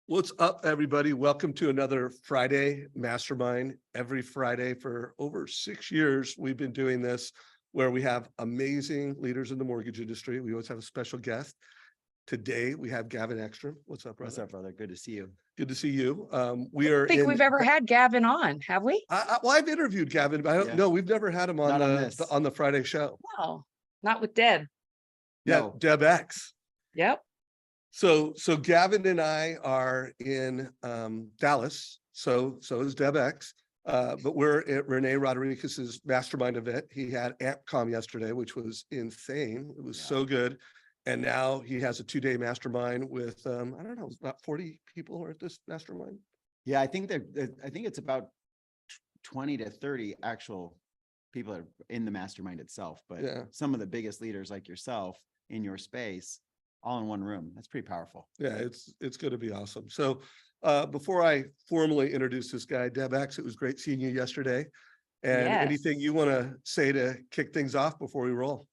What's up, everybody? Welcome to another Friday Mastermind. Every Friday for over 6 years, we've been doing this where we have amazing leaders in the mortgage industry. We always have a special guest. Today, we have Gavin Ekstrom. What's up, brother? What's up, brother? Good to see you. Good to see you. We I don't are think in. we've ever had Gavin on, have we? Well, I've interviewed Gavin, but I don't know. We've never had him on Not on this. on the Friday show. No, not with Deb. Yeah, No. Deb X. Yep. So Gavin and I are in Dallas. So is Deb X. But we're at Renee Rodriguez's mastermind event. He had AmpCom yesterday, which was insane. It was so good. And now he has a 2-day mastermind with I don't know, about 40 people are at this mastermind. Yeah, I think it's about 20 to 30 actual people that are in the mastermind itself, but some of the biggest leaders like yourself in your space, all in one room. That's pretty powerful. Yeah, it's going to be awesome. So before I formally introduce this guy, Deb X, it was great seeing you yesterday. And anything you want to say to kick things off before we roll?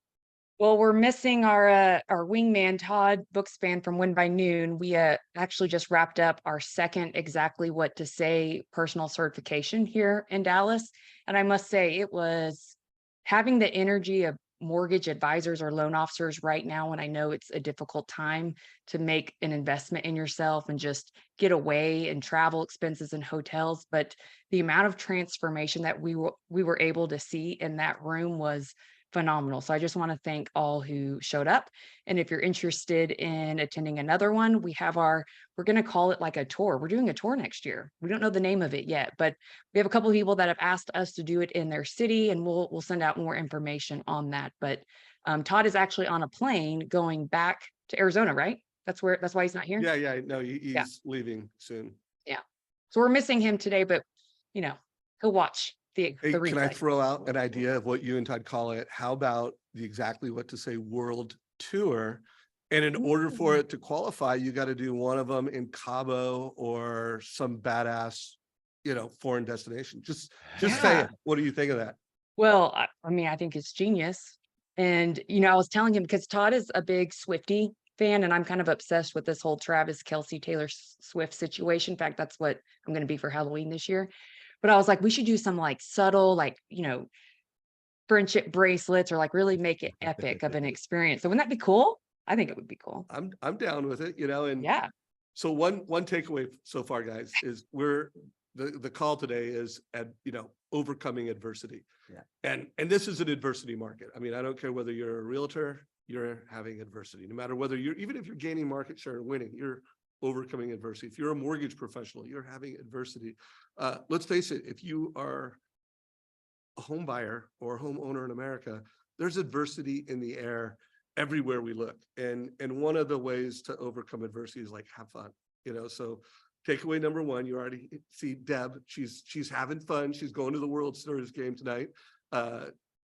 Well, we're missing our wingman, Todd Bookspan from Win by Noon. We actually just wrapped up our second Exactly What to Say personal certification here in Dallas. And I must say it was having the energy of mortgage advisors or loan officers right now when I know it's a difficult time to make an investment in yourself and just get away and travel expenses and hotels. But the amount of transformation that we were able to see in that room was phenomenal. So I just want to thank all who showed up. And if you're interested in attending another one, we're going to call it like a tour. We're doing a tour next year. We don't know the name of it yet, but we have a couple of people that have asked us to do it in their city, and we'll send out more information on that. But Todd is actually on a plane going back to Arizona, right? That's why he's not here. Yeah. No, he's leaving soon. Yeah. So we're missing him today, but he'll watch the replay. Can I throw out an idea of what you and Todd call it? How about the Exactly What to Say World Tour? And in order for it to qualify, you got to do one of them in Cabo or some badass, foreign destination. Just say it. What do you think of that? Well, I think it's genius. And, I was telling him because Todd is a big Swiftie fan, and I'm kind of obsessed with this whole Travis Kelce, Taylor Swift situation. In fact, that's what I'm going to be for Halloween this year. But I was like, we should do some subtle, friendship bracelets, or really make it epic of an experience. So wouldn't that be cool? I think it would be cool. I'm down with it, and yeah. So one takeaway so far, guys, is the call today is overcoming adversity. Yeah. And this is an adversity market. I don't care whether you're a realtor, you're having adversity. No matter whether even if you're gaining market share and winning, you're overcoming adversity. If you're a mortgage professional, you're having adversity. Let's face it, if you are a home buyer or a homeowner in America, there's adversity in the air everywhere we look. And one of the ways to overcome adversity is have fun. So takeaway number one, you already see Deb, she's having fun. She's going to the World Series game tonight.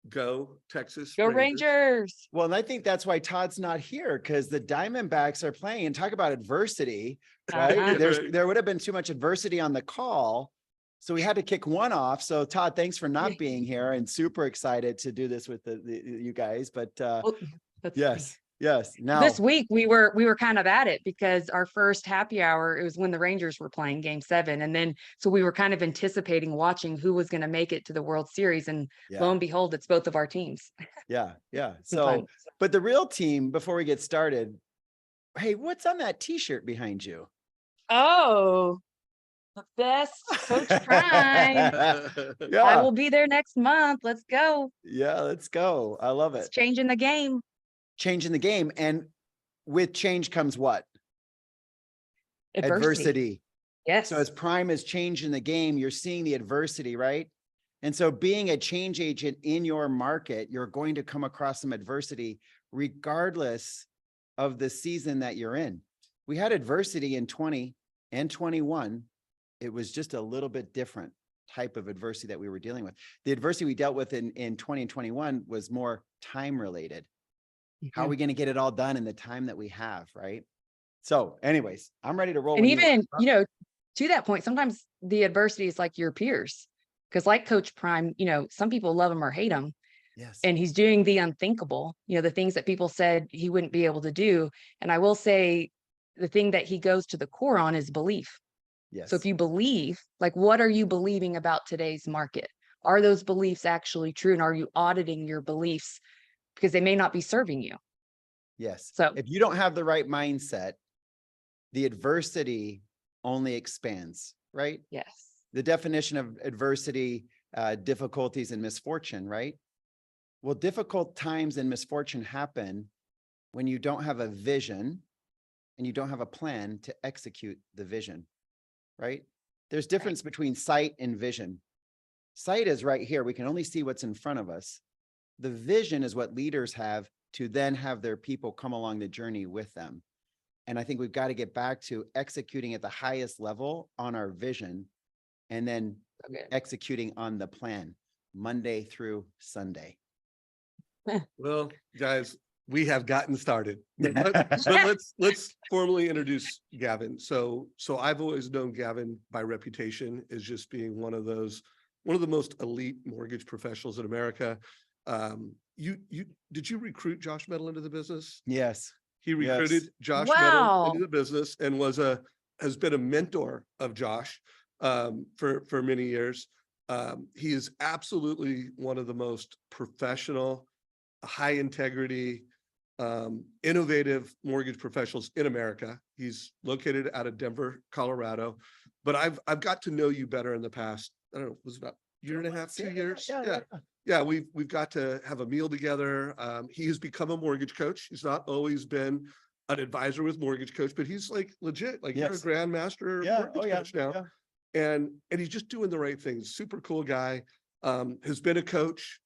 Go Texas. Go Rangers. Well, and I think that's why Todd's not here, because the Diamondbacks are playing, and talk about adversity, right? There would have been too much adversity on the call. So we had to kick one off. So Todd, thanks for not being here, and super excited to do this with you guys. But yes. Now this week we were kind of at it because our first happy hour, it was when the Rangers were playing Game 7, and then so we were kind of anticipating watching who was going to make it to the World Series, and lo and behold, it's both of our teams. Yeah. So, but the real team, before we get started, hey, what's on that T-shirt behind you? Oh, the best Coach Prime. I will be there next month. Let's go. Yeah, let's go. I love it. It's changing the game. Changing the game. And with change comes what? Adversity. Yes. So as Prime is changing the game, you're seeing the adversity, right? And so being a change agent in your market, you're going to come across some adversity regardless of the season that you're in. We had adversity in 20 and 21. It was just a little bit different type of adversity that we were dealing with. The adversity we dealt with in 20 and 21 was more time related. How are we going to get it all done in the time that we have, right? So anyways, I'm ready to roll. And even, to that point, sometimes the adversity is like your peers. Because like Coach Prime, some people love him or hate him. Yes. And he's doing the unthinkable, the things that people said he wouldn't be able to do. And I will say the thing that he goes to the core on is belief. Yes. So if you believe, like, what are you believing about today's market? Are those beliefs actually true? And are you auditing your beliefs? Because they may not be serving you. Yes. So If you don't have the right mindset, the adversity only expands, right? yes. The definition of adversity, difficulties and misfortune, right? Well, difficult times and misfortune happen when you don't have a vision and you don't have a plan to execute the vision, right? There's difference between sight and vision. Sight is right here. We can only see what's in front of us. The vision is what leaders have to then have their people come along the journey with them. And I think we've got to get back to executing at the highest level on our vision and then executing on the plan Monday through Sunday. Well, guys, we have gotten started. But let's formally introduce Gavin. So I've always known Gavin by reputation as just being one of the most elite mortgage professionals in America. Did you recruit Josh Metal into the business? Yes. He recruited Josh Metal Wow. into the business and has been a mentor of Josh for many years. He is absolutely one of the most professional, high integrity, innovative mortgage professionals in America. He's located out of Denver, Colorado. But I've got to know you better in the past, I don't know, it was about a year and a half, 2 years. Yeah, we've got to have a meal together. He has become a mortgage coach. He's not always been an advisor with MortgageCoach, but he's like legit, like you're a grandmaster mortgage coach now. And he's just doing the right things. Super cool guy. Has been a coach,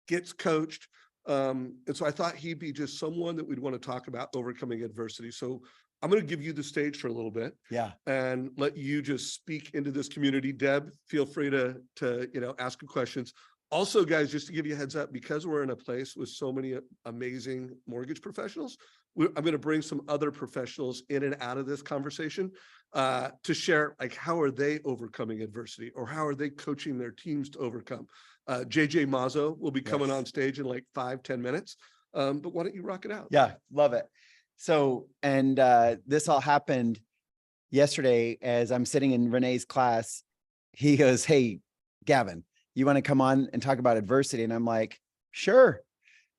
gets coached. And so I thought he'd be just someone that we'd want to talk about overcoming adversity. So I'm going to give you the stage for a little bit. Yeah. And let you just speak into this community. Deb, feel free to ask questions. Also, guys, just to give you a heads up, because we're in a place with so many amazing mortgage professionals, I'm going to bring some other professionals in and out of this conversation to share, like, how are they overcoming adversity or how are they coaching their teams to overcome. JJ Mazzo will be coming on stage in like 5-10 minutes. But why don't you rock it out? Yeah, love it. So, and this all happened yesterday as I'm sitting in Renee's class. He goes, "Hey, Gavin, you want to come on and talk about adversity?" And I'm like, "Sure."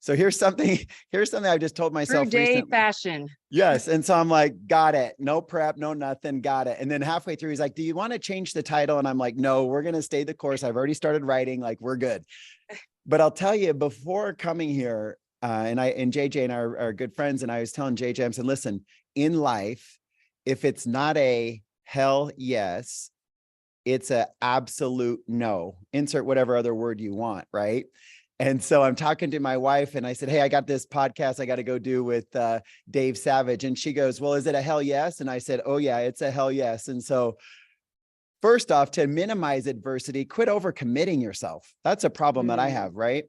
So here's something I just told myself True day recently. fashion. Yes. And so I'm like, got it. No prep, no nothing. Got it. And then halfway through, he's like, "Do you want to change the title?" And I'm like, "No, we're going to stay the course. I've already started writing. Like, we're good." But I'll tell you, before coming here, and JJ and I are good friends. And I was telling JJ, I said, "Listen, in life, if it's not a hell yes, it's a absolute no. Insert whatever other word you want." Right. And so I'm talking to my wife and I said, "Hey, I got this podcast I got to go do with Dave Savage." And she goes, "Well, is it a hell yes?" And I said, "Oh yeah, it's a hell yes." And so first off, to minimize adversity, quit overcommitting yourself. That's a problem that I have, right?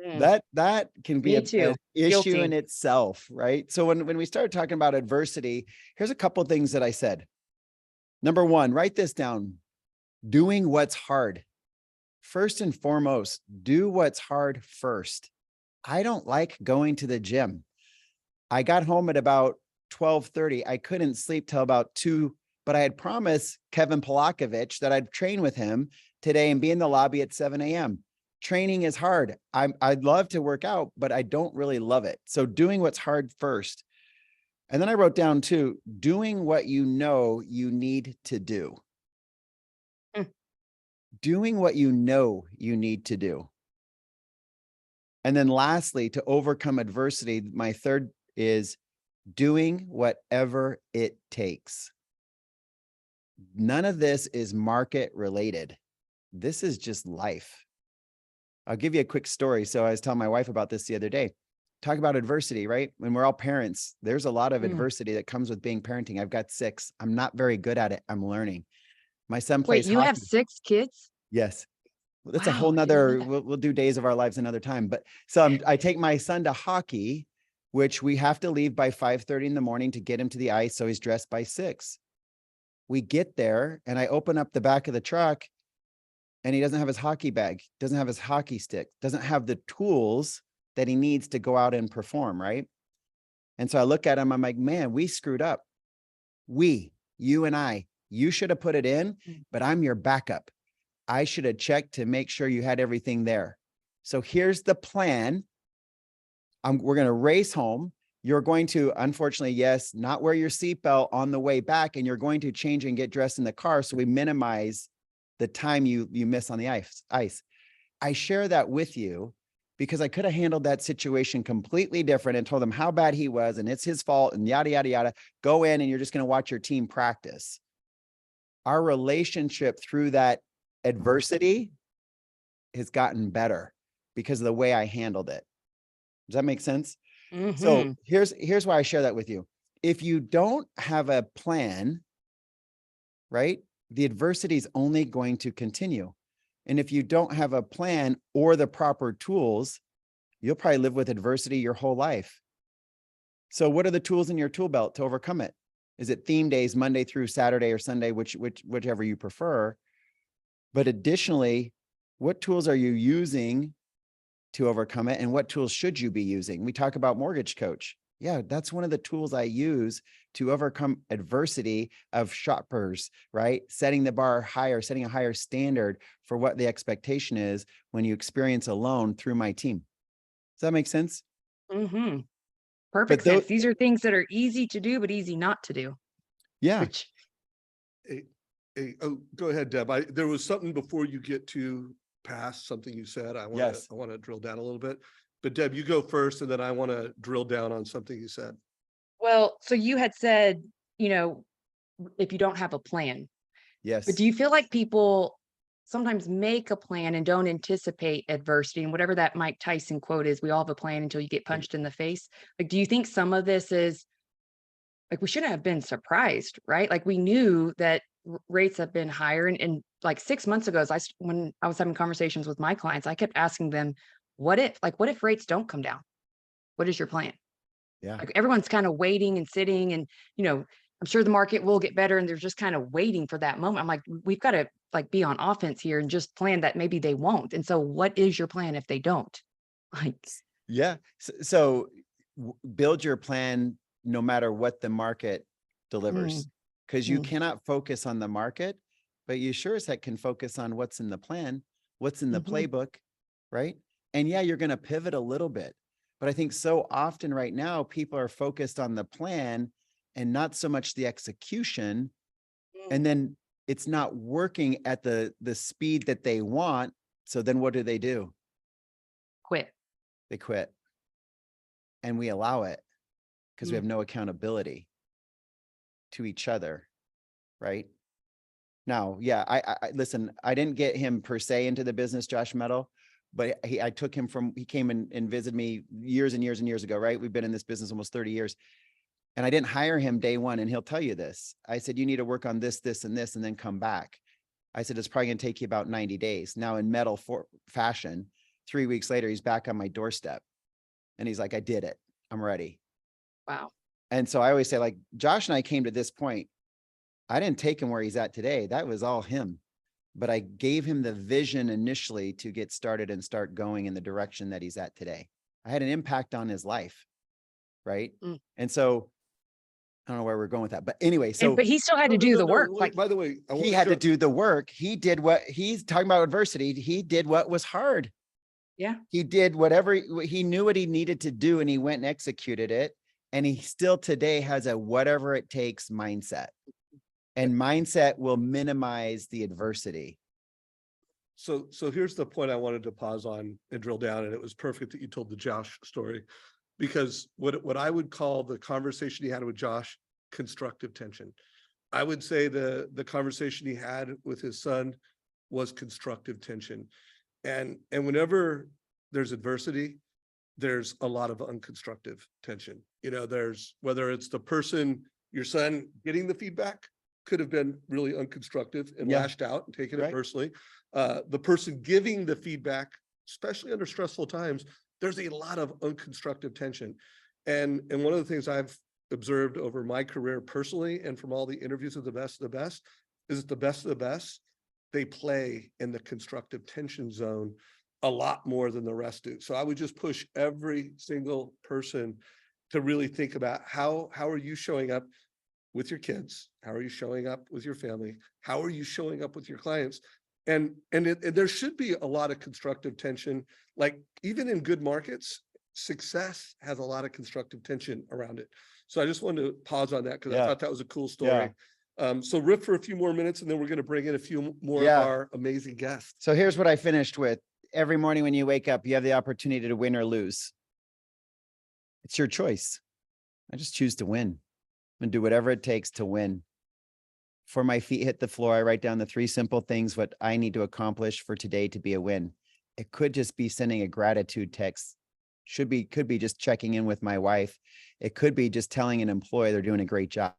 That can be an issue Guilty. in itself, right? So when we started talking about adversity, here's a couple of things that I said. Number one, write this down. Doing what's hard. First and foremost, do what's hard first. I don't like going to the gym. I got home at about 12:30. I couldn't sleep till about 2, but I had promised Kevin Polakovich that I'd train with him today and be in the lobby at 7 a.m. Training is hard. I'd love to work out, but I don't really love it. So doing what's hard first. And then I wrote down too, doing what you know you need to do. Doing what you know you need to do. And then lastly, to overcome adversity, my third is doing whatever it takes. None of this is market related. This is just life. I'll give you a quick story. So I was telling my wife about this the other day. Talk about adversity, right? When we're all parents, there's a lot of adversity that comes with being parenting. I've got 6. I'm not very good at it. I'm learning. My son plays Wait, you hockey. have 6 kids? Yes. Well, that's a Wow, whole I didn't know nother, that. we'll do days of our lives another time. But so I take my son to hockey, which we have to leave by 5:30 in the morning to get him to the ice. So he's dressed by 6. We get there and I open up the back of the truck and he doesn't have his hockey bag, doesn't have his hockey stick, doesn't have the tools that he needs to go out and perform. Right. And so I look at him, I'm like, man, we screwed up. you and I, you should have put it in, Mm. but I'm your backup. I should have checked to make sure you had everything there. So here's the plan. We're going to race home. You're going to, unfortunately, yes, not wear your seatbelt on the way back, and you're going to change and get dressed in the car. So we minimize the time you miss on the ice. I share that with you because I could have handled that situation completely different and told him how bad he was and it's his fault and yada, yada, yada. Go in and you're just going to watch your team practice. Our relationship through that adversity has gotten better because of the way I handled it. Does that make sense? So here's why I share that with you. If you don't have a plan, right, the adversity is only going to continue. And if you don't have a plan or the proper tools, you'll probably live with adversity your whole life. So what are the tools in your tool belt to overcome it? Is it theme days, Monday through Saturday or Sunday, whichever you prefer? But additionally, what tools are you using to overcome it? And what tools should you be using? We talk about MortgageCoach. Yeah, that's one of the tools I use to overcome adversity of shoppers, right? Setting the bar higher, setting a higher standard for what the expectation is when you experience a loan through my team. Does that make sense? Perfect sense. These are things that are easy to do, but easy not to do. Yeah. Which, Oh, go ahead, Deb. There was something before you get to past something you said. I want to drill down a little bit. But Deb, you go first, and then I want to drill down on something you said. well, so you had said, if you don't have a plan. Yes. But do you feel like people sometimes make a plan and don't anticipate adversity? And whatever that Mike Tyson quote is, we all have a plan until you get punched in the face. Like, do you think some of this is like, we shouldn't have been surprised, right? Like, we knew that rates have been higher. And like 6 months ago, when I was having conversations with my clients, I kept asking them, what if rates don't come down? What is your plan? Yeah. Like, everyone's kind of waiting and sitting and, I'm sure the market will get better and they're just kind of waiting for that moment. I'm like, we've got to like be on offense here and just plan that maybe they won't. And so what is your plan if they don't? Like, yeah. So build your plan no matter what the market delivers, because you cannot focus on the market, but you sure as heck can focus on what's in the plan, what's in the playbook, right? And yeah, you're going to pivot a little bit. But I think so often right now, people are focused on the plan and not so much the execution. And then it's not working at the speed that they want. So then what do? quit. They quit. And we allow it because we have no accountability to each other. Right now. Yeah. I listen, I didn't get him per se into the business, Josh Meadow, but I took him he came and visited me years and years and years ago. Right. We've been in this business almost 30 years. And I didn't hire him day one. And he'll tell you this. I said, you need to work on this, this, and this, and then come back. I said, it's probably going to take you about 90 days. Now in metal fashion, 3 weeks later, he's back on my doorstep. And he's like, I did it. I'm ready. Wow. And so I always say, like, Josh and I came to this point. I didn't take him where he's at today. That was all him. But I gave him the vision initially to get started and start going in the direction that he's at today. I had an impact on his life. Right. And so I don't know where we're going with that, but anyway, But he still had to do the work. Like, by the way, he had to do the work. He did what he's talking about adversity. He did what was hard. Yeah. He did whatever he knew what he needed to do, and he went and executed it. And he still today has a whatever it takes mindset, and mindset will minimize the adversity. So here's the point I wanted to pause on and drill down. And it was perfect that you told the Josh story, because what I would call the conversation he had with Josh, constructive tension. I would say the conversation he had with his son was constructive tension. And whenever there's adversity, there's a lot of unconstructive tension. There's, whether it's the person, your son getting the feedback could have been really unconstructive and lashed out and taken it personally. The person giving the feedback, especially under stressful times, there's a lot of unconstructive tension. And one of the things I've observed over my career personally, and from all the interviews of the best of the best, is that the best of the best, they play in the constructive tension zone a lot more than the rest do. So I would just push every single person to really think about how are you showing up with your kids? How are you showing up with your family? How are you showing up with your clients? And there should be a lot of constructive tension. Like even in good markets, success has a lot of constructive tension around it. So I just wanted to pause on that because I thought that was a cool story. So riff for a few more minutes, and then we're going to bring in a few more of our amazing guests. So here's what I finished with. Every morning when you wake up, you have the opportunity to win or lose. It's your choice. I just choose to win and do whatever it takes to win. Before my feet hit the floor, I write down the 3 simple things what I need to accomplish for today to be a win. It could just be sending a gratitude text. Could be just checking in with my wife. It could be just telling an employee they're doing a great job.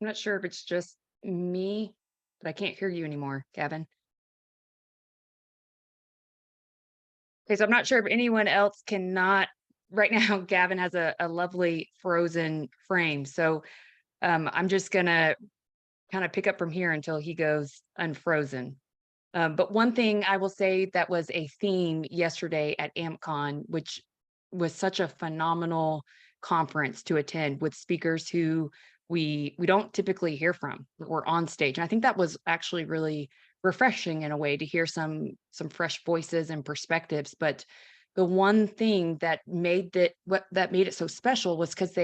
I'm not sure if it's just me, but I can't hear you anymore, Gavin. Okay, so I'm not sure if anyone else cannot right now. Gavin has a lovely frozen frame. So I'm just gonna kind of pick up from here until he goes unfrozen. But one thing I will say that was a theme yesterday at AmpCon, which was such a phenomenal conference to attend with speakers who we don't typically hear from, that were on stage. And I think that was actually really refreshing in a way to hear some fresh voices and perspectives. But the one thing that made it so special was because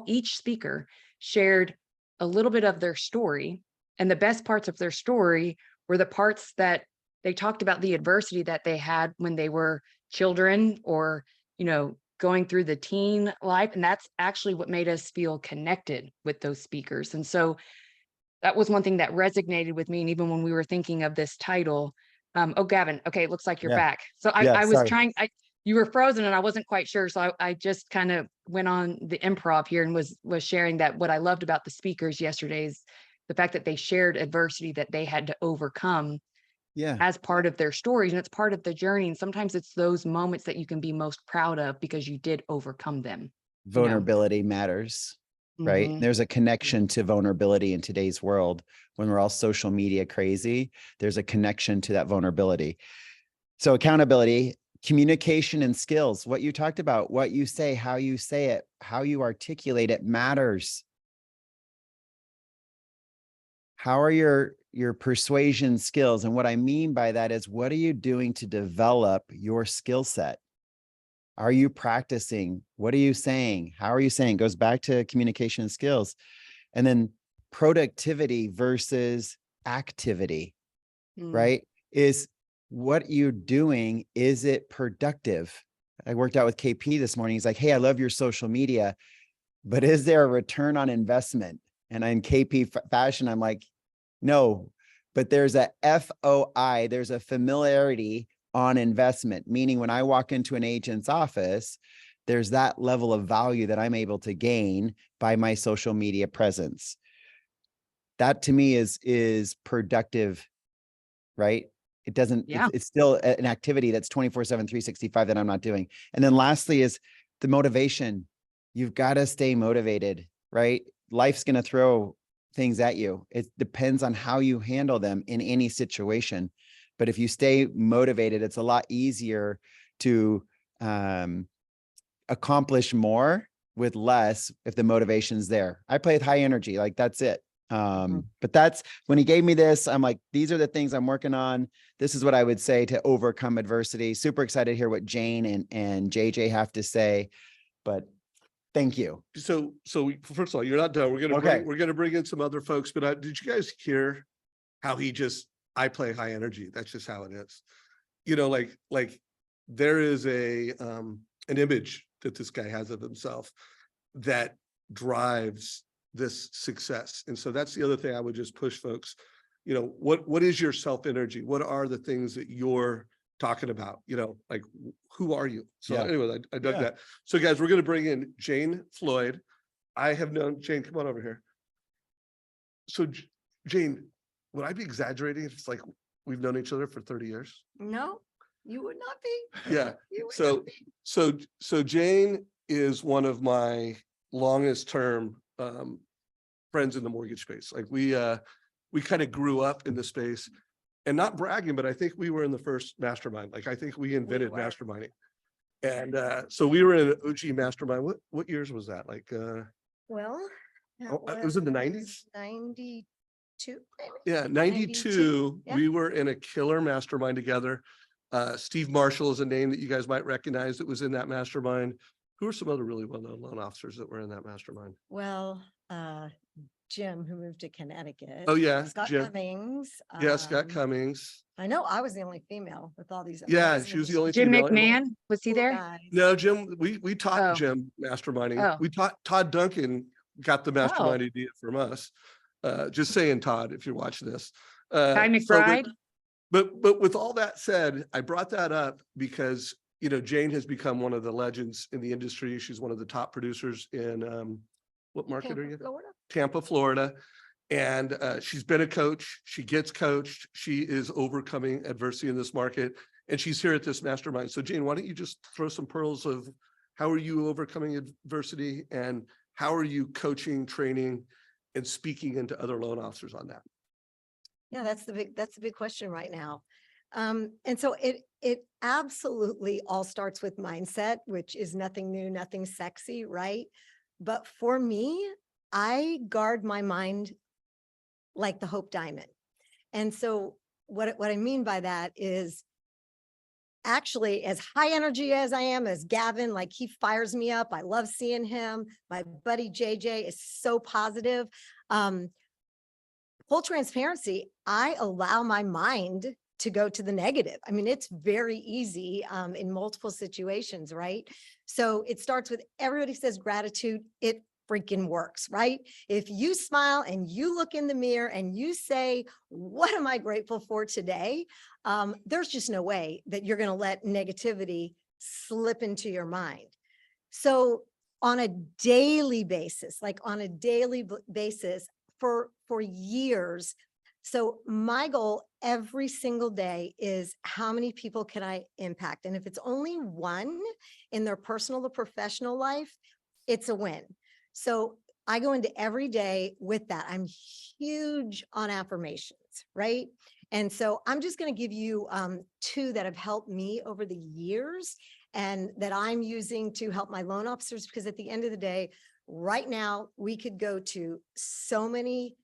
each speaker shared a little bit of their story, and the best parts of their story were the parts that they talked about the adversity that they had when they were children or, going through the teen life. And that's actually what made us feel connected with those speakers. And so that was one thing that resonated with me. And even when we were thinking of this title, oh, Gavin, okay, it looks like you're back. So I was trying, you were frozen and I wasn't quite sure. So I just kind of went on the improv here and was sharing that what I loved about the speakers yesterday is the fact that they shared adversity that they had to overcome as part of their stories. And it's part of the journey. And sometimes it's those moments that you can be most proud of because you did overcome them. Vulnerability matters, right? There's a connection to vulnerability in today's world. When we're all social media crazy, there's a connection to that vulnerability. So accountability, communication and skills, what you talked about, what you say it, how you articulate it matters. How are your persuasion skills? And what I mean by that is, what are you doing to develop your skill set? Are you practicing? What are you saying? How are you saying? It goes back to communication skills. And then productivity versus activity, right? Is what you're doing, is it productive? I worked out with KP this morning. He's like, hey, I love your social media, but is there a return on investment? And in KP fashion, I'm like, no, but there's a FOI, there's a familiarity on investment, meaning when I walk into an agent's office, there's that level of value that I'm able to gain by my social media presence. That to me is productive, right? It doesn't, it's still an activity that's 24/7, 365 that I'm not doing. And then lastly is the motivation. You've got to stay motivated, right? Life's going to throw things at you. It depends on how you handle them in any situation. But if you stay motivated, it's a lot easier to accomplish more with less if the motivation's there. I play with high energy, like that's it. But that's when he gave me this, I'm like, these are the things I'm working on. This is what I would say to overcome adversity. Super excited to hear what Jane and JJ have to say, but thank you. So first of all, you're not done. We're gonna bring in some other folks, but did you guys hear how I play high energy? That's just how it is. Like there is an image that this guy has of himself that drives this success. And so that's the other thing I would just push folks. What is your self energy? What are the things that you're talking about? Like, who are you? So anyway, I dug that. So guys, we're going to bring in Jane Floyd. I have known Jane, come on over here. So Jane, would I be exaggerating if it's like we've known each other for 30 years? No, you would not be. Yeah. You would So not be. so Jane is one of my longest term friends in the mortgage space. Like we kind of grew up in the space, and not bragging, but I think we were in the first mastermind. Like I think we invented masterminding. And so we were in an OG mastermind. What years was that? Like Well, it was in the 90s. 92. Maybe? Yeah, 92. Yeah. We were in a killer mastermind together. Steve Marshall is a name that you guys might recognize that was in that mastermind. Who are some other really well-known loan officers that were in that mastermind? Well, Jim, who moved to Connecticut. Oh yeah, Scott Jim. Cummings. Yeah, Scott Cummings. I know I was the only female with all these. Yeah, amazing she was the only Jim female. McMahon, was he cool there? guys. No, Jim, we taught Oh. Jim masterminding. Oh. We taught Todd Duncan got the mastermind idea from us. Just saying, Todd, if you're watching this. Guy so, McBride? but with all that said, I brought that up because, you know, Jane has become one of the legends in the industry. She's one of the top producers in what market are you? Florida. Tampa, Florida. And she's been a coach. She gets coached. She is overcoming adversity in this market. And she's here at this mastermind. So Jane, why don't you just throw some pearls of how are you overcoming adversity and how are you coaching, training, and speaking into other loan officers on that? Yeah, that's the big question right now. And so it absolutely all starts with mindset, which is nothing new, nothing sexy, right? But for me, I guard my mind like the Hope Diamond. And so what I mean by that is actually as high energy as I am, as Gavin, like he fires me up. I love seeing him. My buddy JJ is so positive. Full transparency, I allow my mind to go to the negative. I mean, it's very easy in multiple situations, right? So it starts with everybody says gratitude. It freaking works, right? If you smile and you look in the mirror and you say, what am I grateful for today? There's just no way that you're going to let negativity slip into your mind. So on a daily basis, for years. So my goal every single day is how many people can I impact? And if it's only one in their personal or professional life, it's a win. So I go into every day with that. I'm huge on affirmations, right? And so I'm just going to give you two that have helped me over the years and that I'm using to help my loan officers, because at the end of the day, right now, we could go to so many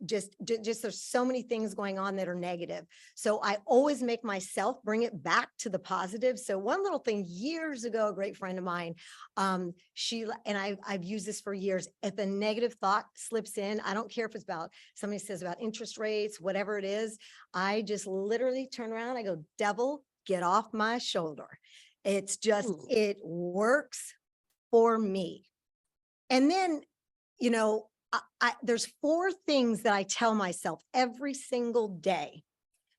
just there's so many things going on that are negative. So I always make myself bring it back to the positive. So one little thing years ago, a great friend of mine, I've used this for years. If a negative thought slips in, I don't care if it's about somebody says about interest rates, whatever it is, I just literally turn around. I go, devil, get off my shoulder. It's just, it works for me. And then, you know, there's 4 things that I tell myself every single day.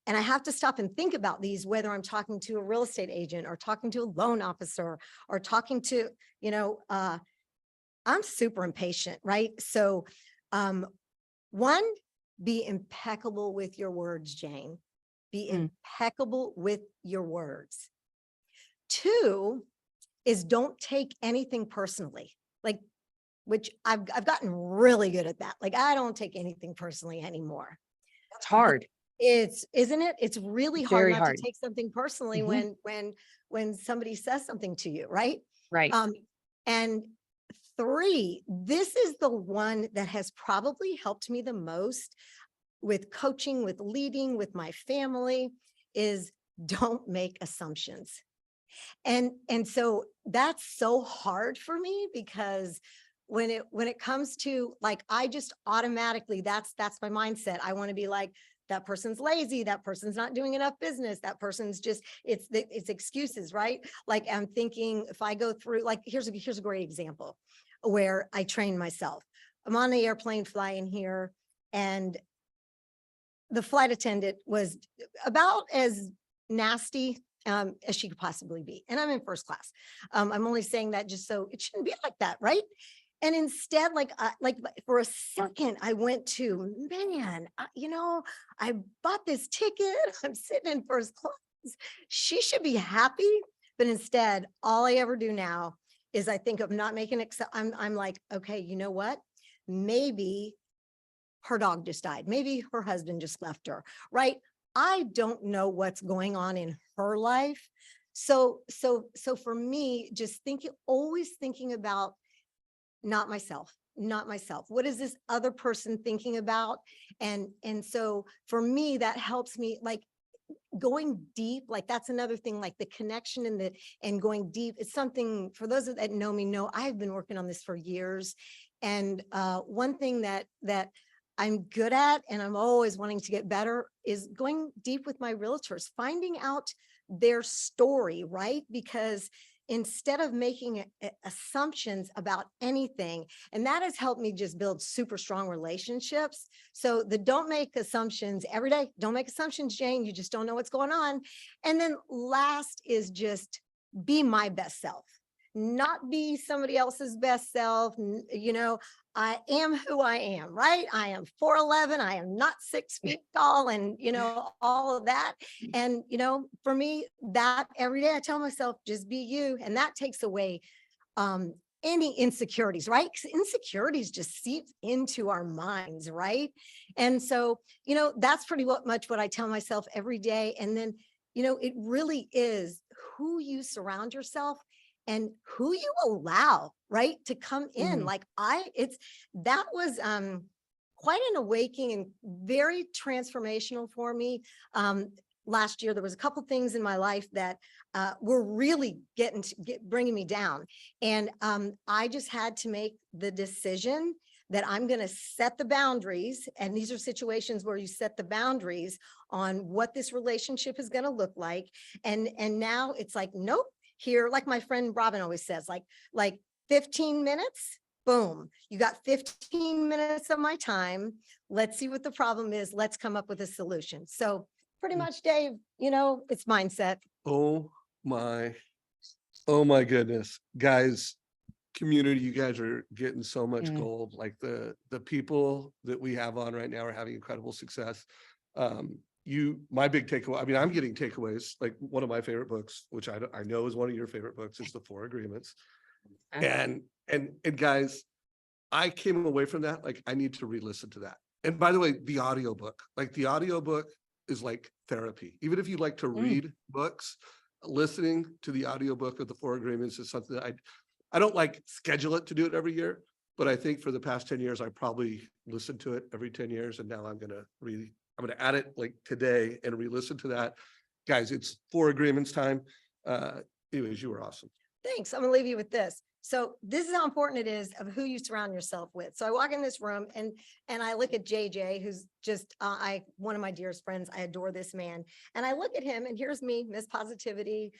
And I have to stop and think about these, whether I'm talking to a real estate agent or talking to a loan officer or talking to, you know, I'm super impatient, right? So 1, be impeccable with your words, Jane. Be impeccable with your words. 2 is don't take anything personally. Like, which I've gotten really good at that. Like, I don't take anything personally anymore. That's hard. Isn't it? It's really hard not hard. to take something personally when somebody says something to you, right? Right. And 3, this is the one that has probably helped me the most with coaching, with leading, with my family, is don't make assumptions. And so that's so hard for me, because when it comes to, like, I just automatically, that's my mindset. I want to be like, that person's lazy, that person's not doing enough business, that person's just, it's excuses, right? Like, I'm thinking, if I go through, like, here's a great example where I train myself. I'm on the airplane flying here, and the flight attendant was about as nasty as she could possibly be. And I'm in first class. I'm only saying that just so it shouldn't be like that, right? And instead, like for a second, I went to, man, you know, I bought this ticket. I'm sitting in first class. She should be happy. But instead, all I ever do now is I think of not making I'm like, okay, you know what? Maybe her dog just died. Maybe her husband just left her, right? I don't know what's going on in her life. So for me, just always thinking about not myself. What is this other person thinking about? And so for me, that helps me, like, going deep. Like, that's another thing, like the connection and going deep. It's something, for those that know me, know I've been working on this for years. And one thing that I'm good at, and I'm always wanting to get better, is going deep with my realtors, finding out their story, right? Because instead of making assumptions about anything, and that has helped me just build super strong relationships. So don't make assumptions every day. Don't make assumptions, Jane. You just don't know what's going on. And then last is just be my best self, not be somebody else's best self. You know, I am who I am, right? I am 4'11". I am not 6 feet tall, and, you know, all of that. And, you know, for me, that every day I tell myself, just be you. And that takes away any insecurities, right? Because insecurities just seep into our minds, right? And so, you know, that's pretty much what I tell myself every day. And then, you know, it really is who you surround yourself and who you allow, right, to come in. Like, that was quite an awakening and very transformational for me. Last year, there was a couple things in my life that were really bringing me down. And I just had to make the decision that I'm going to set the boundaries. And these are situations where you set the boundaries on what this relationship is going to look like. And now it's like, nope. Here, like my friend Robin always says, like 15 minutes, boom, you got 15 minutes of my time. Let's see what the problem is. Let's come up with a solution. So pretty much, Dave, you know, it's mindset. Oh my goodness, guys, community, you guys are getting so much gold. Like the people that we have on right now are having incredible success. My big takeaway, I mean, I'm getting takeaways, like one of my favorite books, which I know is one of your favorite books, is The 4 Agreements. And guys, I came away from that, like, I need to re-listen to that. And by the way, the audiobook is like therapy. Even if you like to read books, listening to the audiobook of The 4 Agreements is something that I don't like schedule it to do it every year, but I think for the past 10 years, I probably listened to it every 10 years. And now I'm going to add it like today and re-listen to that. Guys, it's 4 Agreements time. Anyways, you were awesome. Thanks. I'm gonna leave you with this. So this is how important it is of who you surround yourself with. So I walk in this room and I look at JJ, who's just one of my dearest friends. I adore this man. And I look at him, and here's me, Miss Positivity,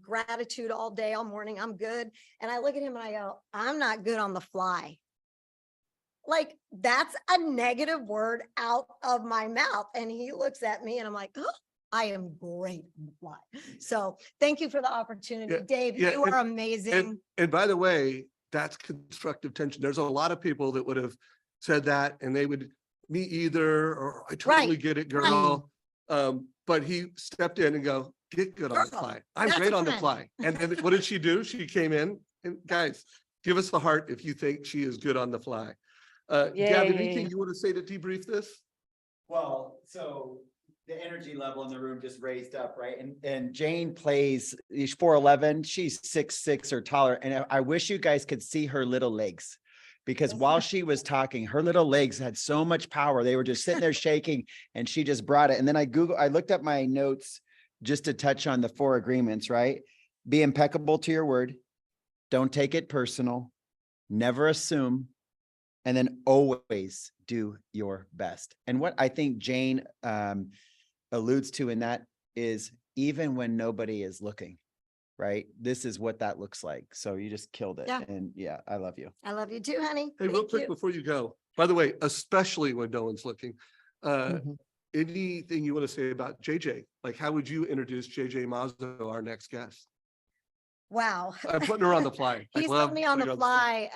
gratitude all day, all morning. I'm good. And I look at him and I go, I'm not good on the fly. Like, that's a negative word out of my mouth. And he looks at me and I'm like, oh, I am great on the fly. So thank you for the opportunity. Yeah, Dave, you are amazing. And by the way, that's constructive tension. There's a lot of people that would have said that and they would, me either, or I totally get it, girl. But he stepped in and go, get good on the fly. I'm great on the fly. And then what did she do? She came in, and guys, give us the heart if you think she is good on the fly. Gavin, anything you want to say to debrief this? Well, so the energy level in the room just raised up, right? And Jane plays, she's 4'11", she's 6'6" or taller. And I wish you guys could see her little legs, because while she was talking, her little legs had so much power. They were just sitting there shaking, and she just brought it. And then I looked up my notes just to touch on the 4 agreements, right? Be impeccable to your word. Don't take it personal. Never assume. And then always do your best. And what I think Jane alludes to in that is, even when nobody is looking, right? This is what that looks like. So you just killed it. Yeah. And yeah, I love you. I love you too, honey. Hey, real quick before you go, by the way, especially when no one's looking, anything you want to say about JJ? Like, how would you introduce JJ Mazzo, our next guest? Wow. I'm putting her on the fly. He's put me on the fly.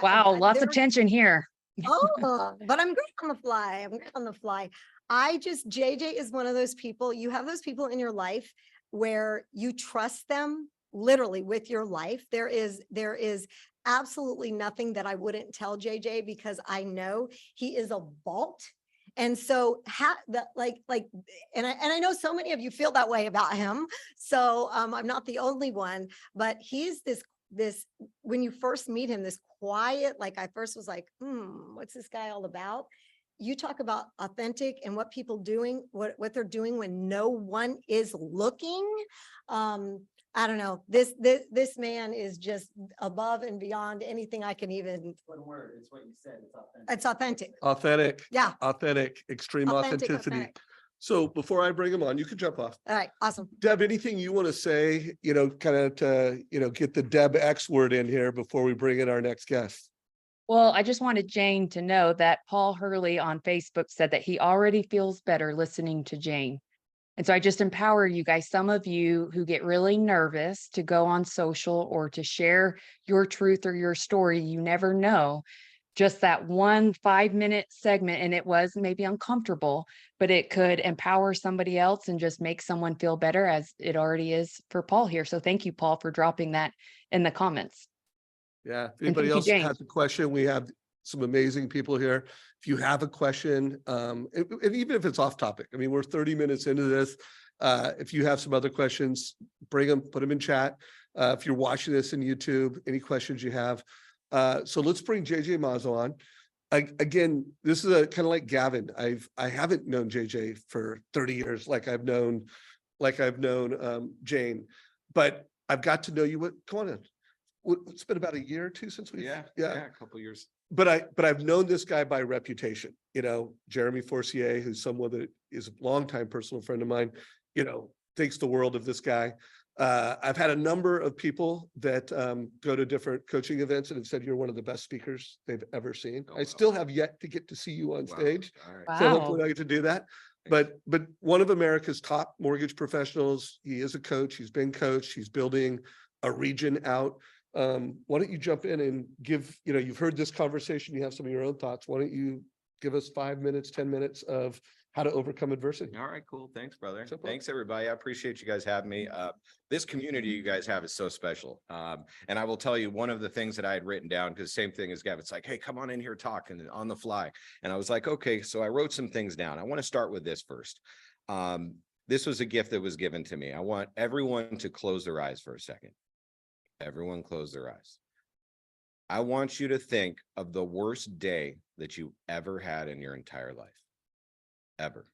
Wow, lots of tension here. Oh, but I'm good on the fly. I'm good on the fly. JJ is one of those people. You have those people in your life where you trust them literally with your life. There is absolutely nothing that I wouldn't tell JJ, because I know he is a vault. And so and I know so many of you feel that way about him. So I'm not the only one, but he's this, when you first meet him, this quiet, like I first was like, what's this guy all about? You talk about authentic and what people doing, what they're doing when no one is looking. I don't know. This man is just above and beyond anything I can even. One word, it's what you said, it's authentic. It's authentic. Authentic. Yeah. Authentic, extreme authenticity. Authentic. So before I bring him on, you can jump off. All right. Awesome. Deb, anything you want to say, kind of to, get the Deb X word in here before we bring in our next guest? Well, I just wanted Jane to know that Paul Hurley on Facebook said that he already feels better listening to Jane. And so I just empower you guys, some of you who get really nervous to go on social or to share your truth or your story, you never know. Just that 1 5-minute segment, and it was maybe uncomfortable, but it could empower somebody else and just make someone feel better, as it already is for Paul here. So thank you, Paul, for dropping that in the comments. Yeah. If And anybody thank you, else Jane. has a question, we have some amazing people here. If you have a question, and even if it's off topic, I mean, we're 30 minutes into this. If you have some other questions, bring them, put them in chat. If you're watching this in YouTube, any questions you have. So let's bring JJ Mazzo on. Again, this is kind of like Gavin. I haven't known JJ for 30 years, like I've known Jane, but I've got to know you. Come on in. It's been about a year or two since we. Yeah, a couple of years. But I've known this guy by reputation. Jeremy Forcier, who's someone that is a longtime personal friend of mine. Thinks the world of this guy. I've had a number of people that go to different coaching events and have said you're one of the best speakers they've ever seen. Oh, I wow. still have yet to get to see you on stage. All right. Wow. So hopefully I get to do that. But one of America's top mortgage professionals. He is a coach. He's been coached. He's building a region out. Why don't you jump in and give, you've heard this conversation. You have some of your own thoughts. Why don't you give us 5 minutes, 10 minutes of how to overcome adversity? All right, cool. Thanks, brother. Simple. Thanks, everybody. I appreciate you guys having me. This community you guys have is so special. And I will tell you, one of the things that I had written down, because same thing as Gavin, it's like, hey, come on in here, talk, and on the fly. And I was like, okay, so I wrote some things down. I want to start with this first. This was a gift that was given to me. I want everyone to close their eyes for a second. Everyone close their eyes. I want you to think of the worst day that you ever had in your entire life. Ever.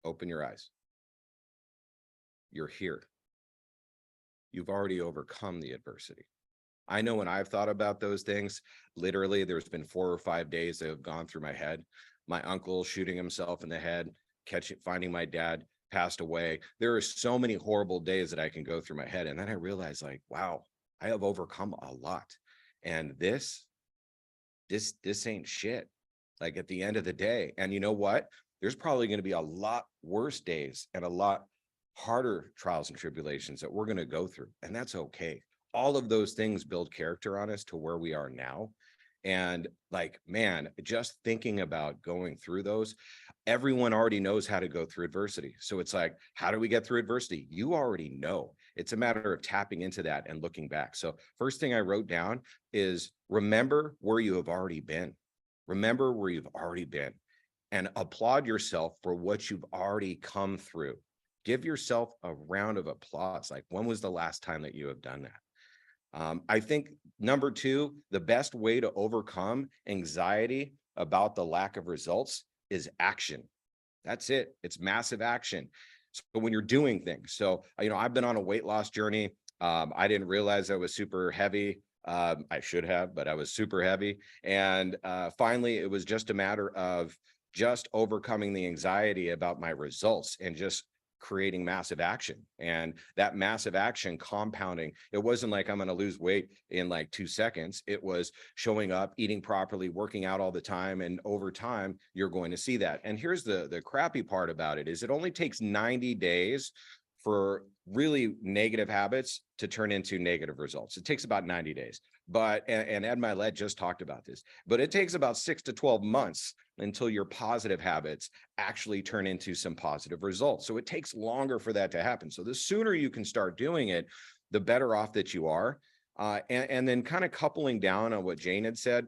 Open your eyes. You're here. You've already overcome the adversity. I know when I've thought about those things, literally there's been 4 or 5 days that have gone through my head. My uncle shooting himself in the head, finding my dad passed away. There are so many horrible days that I can go through my head. And then I realized, like, wow, I have overcome a lot. And this ain't shit. Like, at the end of the day. And you know what? There's probably going to be a lot worse days and a lot harder trials and tribulations that we're going to go through. And that's okay. All of those things build character on us to where we are now. And like, man, just thinking about going through those, everyone already knows how to go through adversity. So it's like, how do we get through adversity? You already know. It's a matter of tapping into that and looking back. So first thing I wrote down is remember where you have already been. Remember where you've already been and applaud yourself for what you've already come through. Give yourself a round of applause. Like, when was the last time that you have done that? I think number 2, the best way to overcome anxiety about the lack of results is action. That's it. It's massive action. So when you're doing things, so, I've been on a weight loss journey. I didn't realize I was super heavy. I should have, but I was super heavy. And finally, it was just a matter of just overcoming the anxiety about my results and just creating massive action. And that massive action compounding, it wasn't like I'm going to lose weight in like 2 seconds. It was showing up, eating properly, working out all the time. And over time, you're going to see that. And here's the crappy part about it is it only takes 90 days for really negative habits to turn into negative results. It takes about 90 days. But, and Ed Milet just talked about this, but it takes about 6 to 12 months until your positive habits actually turn into some positive results. So it takes longer for that to happen. So the sooner you can start doing it, the better off that you are. And then kind of coupling down on what Jane had said,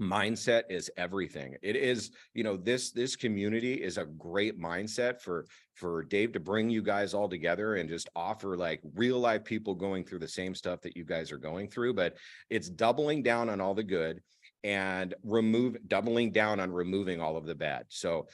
mindset is everything. It is, this community is a great mindset for Dave to bring you guys all together and just offer like real life people going through the same stuff that you guys are going through. But it's doubling down on all the good and doubling down on removing all of the bad. So,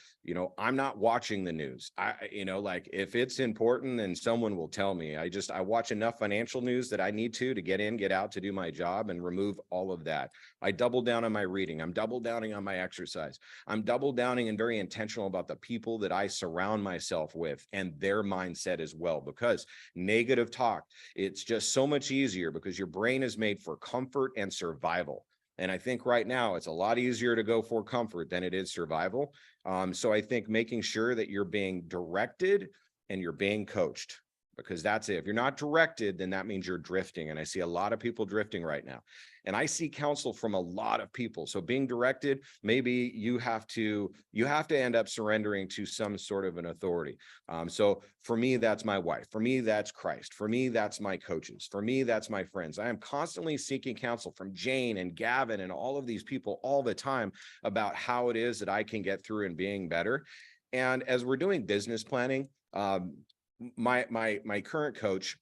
I'm not watching the news. Like if it's important, then someone will tell me. I watch enough financial news that I need to get in, get out, to do my job and remove all of that. I double down on my reading. I'm double downing on my exercise. I'm double downing and very intentional about the people that I surround myself with and their mindset as well, because negative talk, it's just so much easier because your brain is made for comfort and survival. And I think right now it's a lot easier to go for comfort than it is survival. So I think making sure that you're being directed and you're being coached, because that's it. If you're not directed, then that means you're drifting. And I see a lot of people drifting right now. And I see counsel from a lot of people. So being directed, maybe you have to end up surrendering to some sort of an authority. So for me, that's my wife. For me, that's Christ. For me, that's my coaches. For me, that's my friends. I am constantly seeking counsel from Jane and Gavin and all of these people all the time about how it is that I can get through and being better. And as we're doing business planning, my current coach,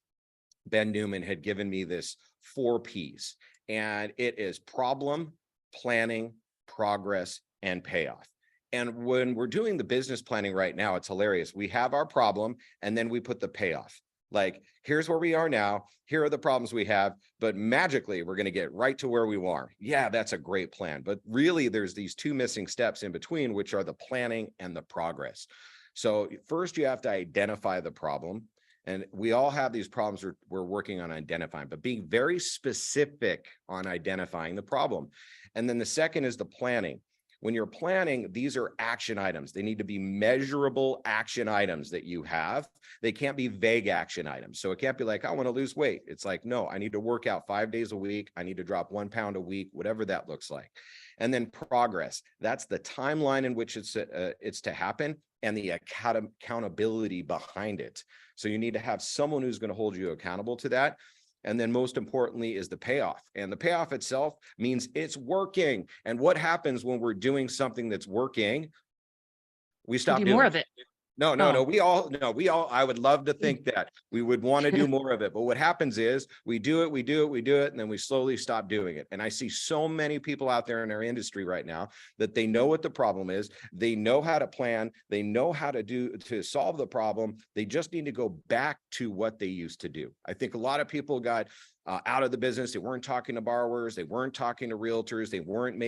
Ben Newman, had given me this 4 Ps, and it is problem, planning, progress, and payoff. And when we're doing the business planning right now, it's hilarious. We have our problem and then we put the payoff. Like, here's where we are now. Here are the problems we have, but magically we're going to get right to where we are. Yeah, that's a great plan. But really there's these 2 missing steps in between, which are the planning and the progress. So first you have to identify the problem. And we all have these problems we're working on identifying, but being very specific on identifying the problem. And then the second is the planning. When you're planning, these are action items. They need to be measurable action items that you have. They can't be vague action items. So it can't be like, I want to lose weight. It's like, no, I need to work out 5 days a week. I need to drop 1 pound a week, whatever that looks like. And then progress. That's the timeline in which it's to happen and the accountability behind it. So you need to have someone who's going to hold you accountable to that. And then most importantly is the payoff. And the payoff itself means it's working. And what happens when we're doing something that's working? We stop Do doing more of it. No, we all, I would love to think that we would want to do more of it. But what happens is we do it, and then we slowly stop doing it. And I see so many people out there in our industry right now that they know what the problem is. They know how to plan. They know how to solve the problem. They just need to go back to what they used to do. I think a lot of people got out of the business. They weren't talking to borrowers. They weren't talking to realtors. They weren't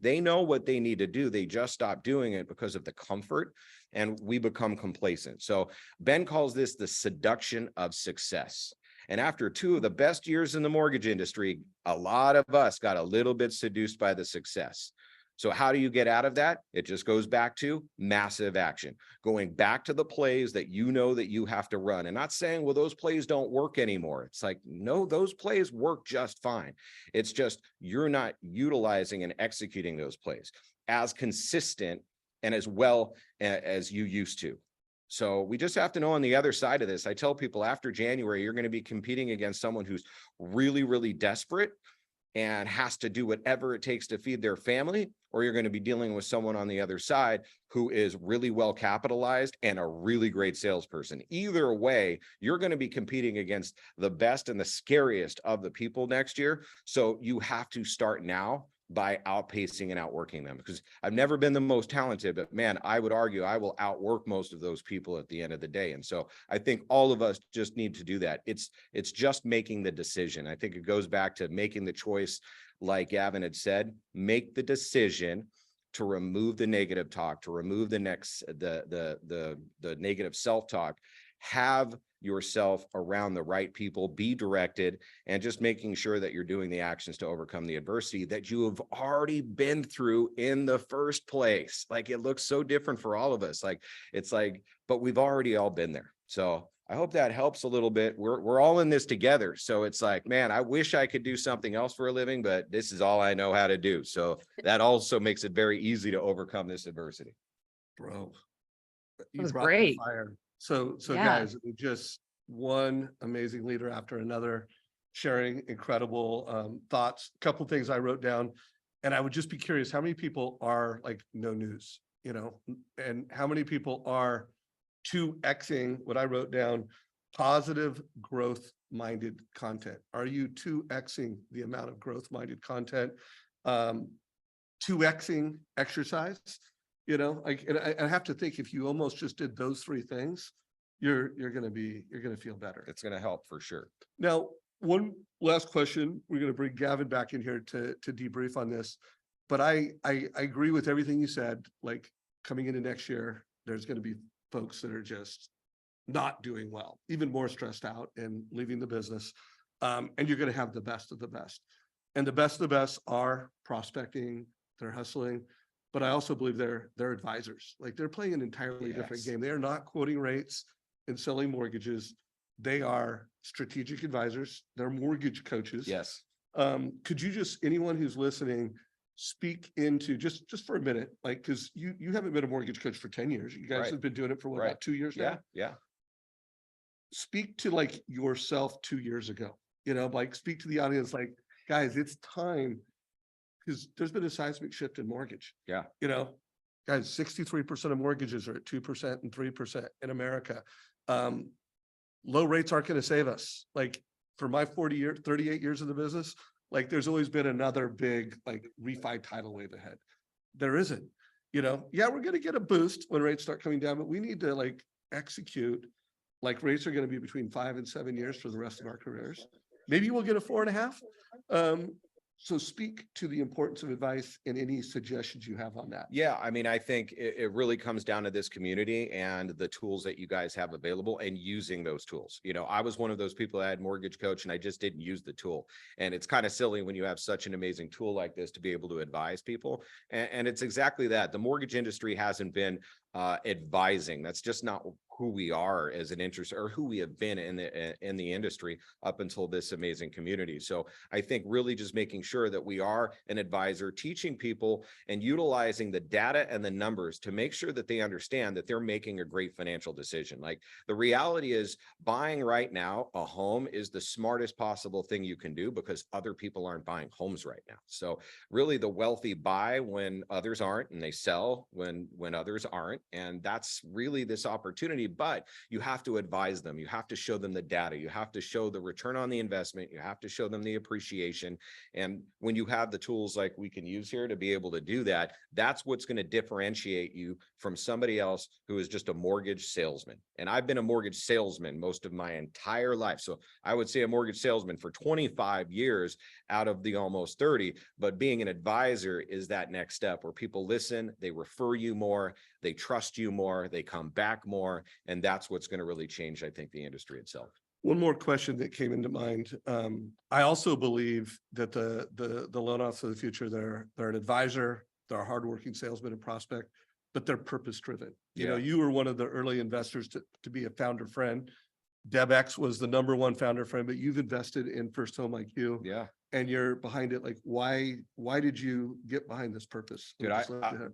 they know what they need to do. They just stopped doing it because of the comfort, and we become complacent. So Ben calls this the seduction of success. And after 2 of the best years in the mortgage industry, a lot of us got a little bit seduced by the success. So how do you get out of that? It just goes back to massive action, going back to the plays that you know that you have to run, and not saying, well, those plays don't work anymore. It's like, no, those plays work just fine. It's just you're not utilizing and executing those plays as consistent and as well as you used to. So we just have to know on the other side of this. I tell people after January, you're going to be competing against someone who's really, really desperate and has to do whatever it takes to feed their family, or you're going to be dealing with someone on the other side who is really well capitalized and a really great salesperson. Either way, you're going to be competing against the best and the scariest of the people next year. So you have to start now by outpacing and outworking them, because I've never been the most talented, but man, I would argue I will outwork most of those people at the end of the day. And so I think all of us just need to do that. It's just making the decision. I think it goes back to making the choice, like Gavin had said, make the decision to remove the negative talk, to remove the negative self-talk, have yourself around the right people, be directed, and just making sure that you're doing the actions to overcome the adversity that you have already been through in the first place. Like, it looks so different for all of us. But we've already all been there. So I hope that helps a little bit. We're all in this together. So it's like, man, I wish I could do something else for a living, but this is all I know how to do. So that also makes it very easy to overcome this adversity. Bro. That You was brought the great. fire. So Yeah. guys, just one amazing leader after another, sharing incredible thoughts. A couple things I wrote down, and I would just be curious, how many people are like no news, and how many people are 2xing what I wrote down, positive growth minded content? Are you 2xing the amount of growth minded content? 2xing exercise? Like, and I have to think, if you almost just did those three things, you're gonna feel better. It's going to help for sure. Now, one last question. We're gonna bring Gavin back in here to debrief on this. But I agree with everything you said. Like, coming into next year, there's gonna be folks that are just not doing well, even more stressed out and leaving the business. And you're gonna have the best of the best. And the best of the best are prospecting, they're hustling. But I also believe they're advisors. Like, they're playing an entirely different Yes. game. They are not quoting rates and selling mortgages. They are strategic advisors. They're mortgage coaches. Yes. Could you just, anyone who's listening, speak into just for a minute, like, because you haven't been a mortgage coach for 10 years. You guys Right. have been doing it for what, Right. about 2 years Yeah. now? Yeah. Speak to like yourself 2 years ago, like, speak to the audience, like, guys, it's time. Because there's been a seismic shift in mortgage. Yeah. Guys, 63% of mortgages are at 2% and 3% in America. Low rates aren't going to save us. Like, for my 38 years in the business, like, there's always been another big like refi tidal wave ahead. There isn't, yeah, we're going to get a boost when rates start coming down, but we need to like execute. Like, rates are going to be between 5 and 7 years for the rest of our careers. Maybe we'll get a 4.5. So speak to the importance of advice and any suggestions you have on that. Yeah, I mean, I think it really comes down to this community and the tools that you guys have available and using those tools. I was one of those people that had MortgageCoach and I just didn't use the tool. And it's kind of silly when you have such an amazing tool like this to be able to advise people. And it's exactly that. The mortgage industry hasn't been advising. That's just not who we are as an interest, or who we have been in the industry up until this amazing community. So I think really just making sure that we are an advisor, teaching people and utilizing the data and the numbers to make sure that they understand that they're making a great financial decision. Like, the reality is, buying right now a home is the smartest possible thing you can do, because other people aren't buying homes right now. So really, the wealthy buy when others aren't, and they sell when others aren't. And that's really this opportunity. But you have to advise them. You have to show them the data. You have to show the return on the investment. You have to show them the appreciation. And when you have the tools like we can use here to be able to do that, that's what's going to differentiate you from somebody else who is just a mortgage salesman. And I've been a mortgage salesman most of my entire life. So I would say a mortgage salesman for 25 years out of the almost 30. But being an advisor is that next step where people listen, they refer you more, they trust you more, they come back more. And that's what's going to really change, I think, the industry itself. One more question that came into mind. I also believe that the loan officer of the future, they're an advisor, they're a hardworking salesman and prospect, but they're purpose driven. Yeah. You were one of the early investors to be a founder friend. DebX was the #1 founder friend, but you've invested in First Home IQ. Yeah. And you're behind it. Like, why did you get behind this purpose? Dude,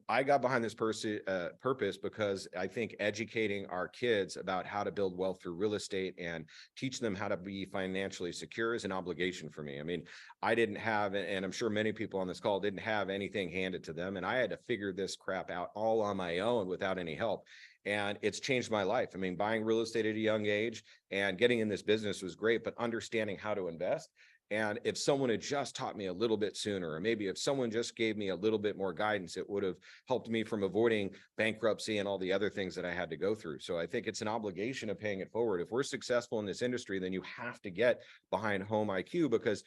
I got behind this purpose because I think educating our kids about how to build wealth through real estate and teach them how to be financially secure is an obligation for me. I mean, I didn't have, and I'm sure many people on this call didn't have anything handed to them. And I had to figure this crap out all on my own without any help. And it's changed my life. I mean, buying real estate at a young age and getting in this business was great, but understanding how to invest. And if someone had just taught me a little bit sooner, or maybe if someone just gave me a little bit more guidance, it would have helped me from avoiding bankruptcy and all the other things that I had to go through. So I think it's an obligation of paying it forward. If we're successful in this industry, then you have to get behind Home IQ, because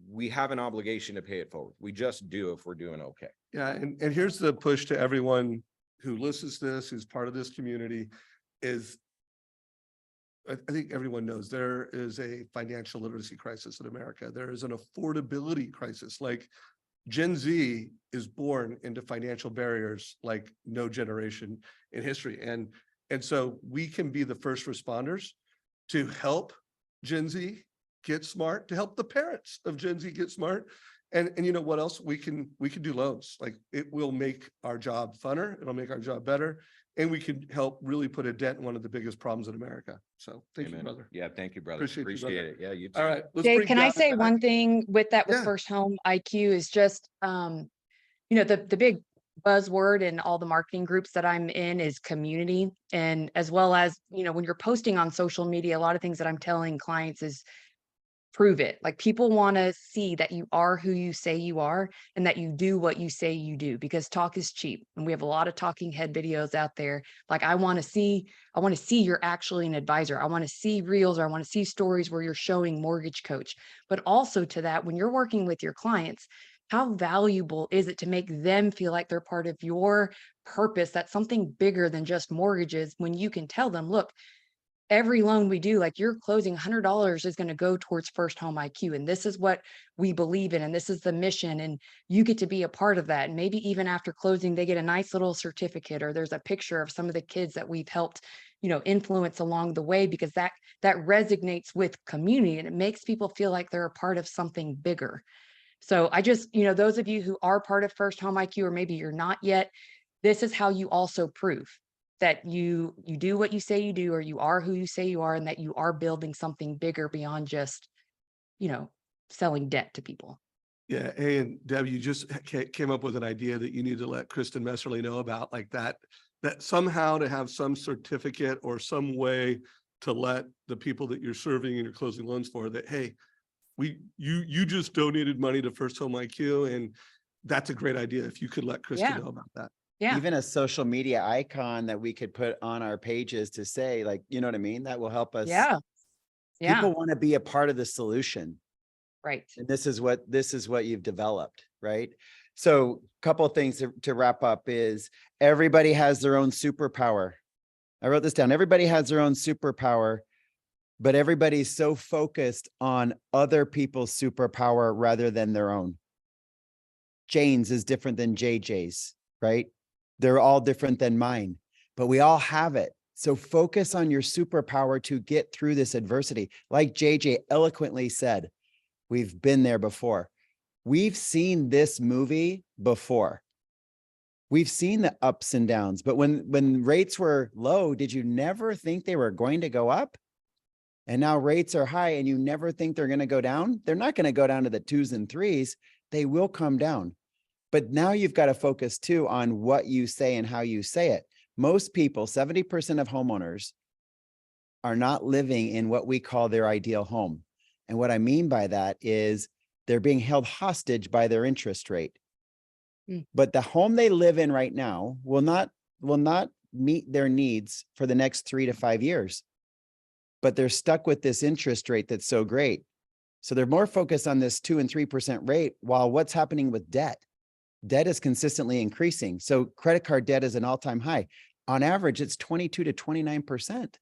we have an obligation to pay it forward. We just do if we're doing okay. Yeah, and here's the push to everyone who listens to this, who's part of this community, is I think everyone knows there is a financial literacy crisis in America. There is an affordability crisis. Like, Gen Z is born into financial barriers like no generation in history. And so we can be the first responders to help Gen Z get smart, to help the parents of Gen Z get smart. And you know what else? We can do loans. Like, it will make our job funner. It'll make our job better. And we can help really put a dent in one of the biggest problems in America. So thank you, Amen. brother. Yeah, thank you, brother. Appreciate you, brother. Appreciate it. Yeah, you All too. right. Let's Dave, bring can I Gavin say back. one thing with that with Yeah. first home IQ is just, the big buzzword in all the marketing groups that I'm in is community. And as well as, when you're posting on social media, a lot of things that I'm telling clients is prove it. Like, people want to see that you are who you say you are and that you do what you say you do, because talk is cheap. And we have a lot of talking head videos out there. Like, I want to see you're actually an advisor. I want to see reels, or I want to see stories where you're showing Mortgage Coach. But also to that, when you're working with your clients, how valuable is it to make them feel like they're part of your purpose? That's something bigger than just mortgages, when you can tell them, look, every loan we do, like, you're closing $100 is going to go towards first home IQ. And this is what we believe in. And this is the mission. And you get to be a part of that. And maybe even after closing, they get a nice little certificate, or there's a picture of some of the kids that we've helped, influence along the way, because that resonates with community and it makes people feel like they're a part of something bigger. So I just, those of you who are part of first home IQ, or maybe you're not yet, this is how you also prove that you do what you say you do, or you are who you say you are, and that you are building something bigger beyond just, selling debt to people. Yeah. Hey, and Deb, you just came up with an idea that you need to let Kristen Messerly know about, like that somehow to have some certificate or some way to let the people that you're serving and you're closing loans for that, hey, you just donated money to First Home IQ. And that's a great idea. If you could let Kristen know about that. Yeah. Even a social media icon that we could put on our pages to say, like, you know what I mean? That will help us. Yeah. Yeah. People want to be a part of the solution. Right. And this is what you've developed, right? So a couple of things to wrap up is everybody has their own superpower. I wrote this down. Everybody has their own superpower, but everybody's so focused on other people's superpower rather than their own. Jane's is different than JJ's, right? They're all different than mine, but we all have it. So focus on your superpower to get through this adversity. Like JJ eloquently said, we've been there before. We've seen this movie before. We've seen the ups and downs, but when rates were low, did you never think they were going to go up? And now rates are high and you never think they're going to go down. They're not going to go down to the 2s and 3s. They will come down. But now you've got to focus too on what you say and how you say it. Most people, 70% of homeowners, are not living in what we call their ideal home. And what I mean by that is they're being held hostage by their interest rate. But the home they live in right now will not meet their needs for the next 3 to 5 years. But they're stuck with this interest rate that's so great. So they're more focused on this 2 and 3% rate, while what's happening with debt? Debt is consistently increasing. So credit card debt is an all-time high. On average, it's 22 to 29%.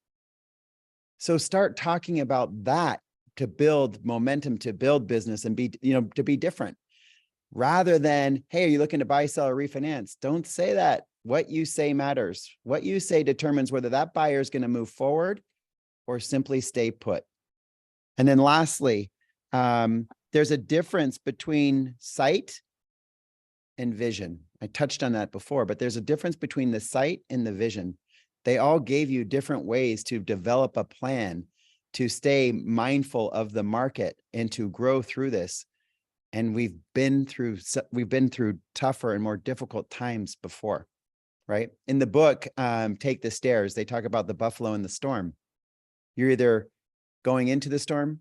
So start talking about that to build momentum, to build business and to be different. Rather than, hey, are you looking to buy, sell, or refinance? Don't say that. What you say matters. What you say determines whether that buyer is going to move forward or simply stay put. And then lastly, there's a difference between sight and vision. I touched on that before, but there's a difference between the sight and the vision. They all gave you different ways to develop a plan to stay mindful of the market and to grow through this. And we've been through tougher and more difficult times before, right? In the book, Take the Stairs, they talk about the buffalo in the storm. You're either going into the storm,